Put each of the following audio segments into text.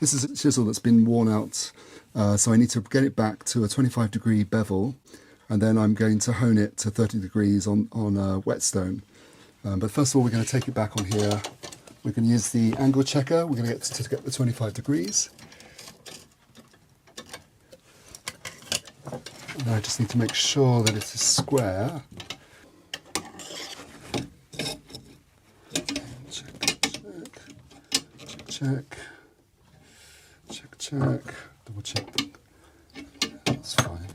This is a chisel that's been worn out, so I need to get it back to a 25-degree bevel, and then I'm going to hone it to 30 degrees on whetstone. But first of all, we're going to take it back on here. We're going to use the angle checker. We're going to get the 25 degrees. And I just need to make sure that it is square. Check, double check, that's fine.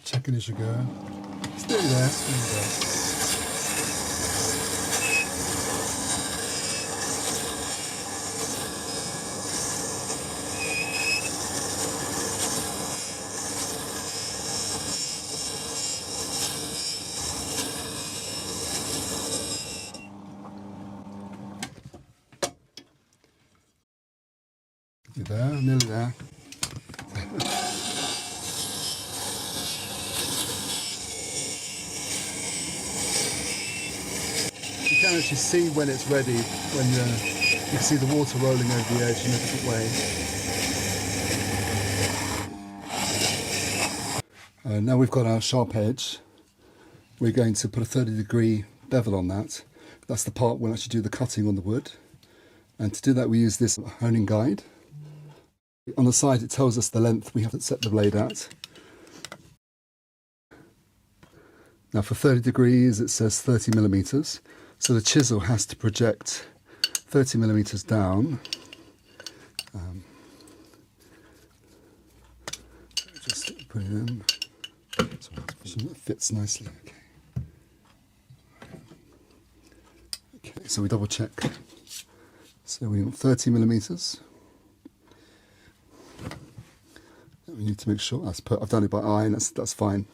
Checking as you go. It's nearly there, it's nearly there. You're there, nearly there. You can actually see when it's ready, when you can see the water rolling over the edge in a different way. Now we've got our sharp edge, we're going to put a 30-degree bevel on that. That's the part we'll actually do the cutting on the wood. And to do that we use this honing guide. On the side it tells us the length we have to set the blade at. Now for 30 degrees it says 30 millimeters. So the chisel has to project 30 millimeters down. Just put it in. So it fits nicely. Okay, so we double check. So we want 30 millimeters. We need to make sure I've done it by eye, and that's fine.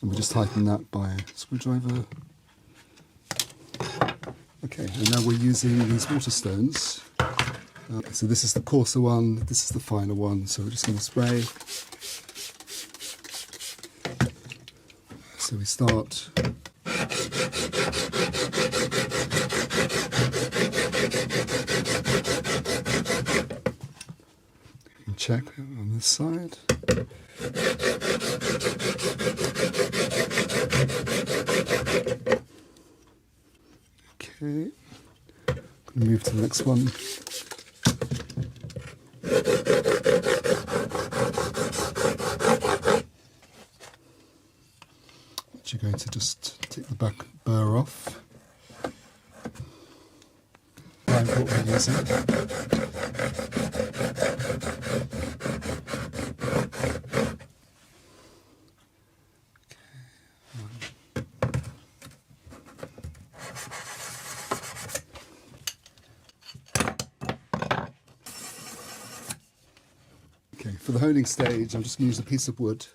And we just tighten that by a screwdriver. Okay, and now we're using these water stones. So this is the coarser one, this is the finer one. So we're just going to spray. So we start. And check on this side. Okay, I'm going to move to the next one. You're going to just take the back burr off. Find what we're using. Okay, for the honing stage, I'm just going to use a piece of wood.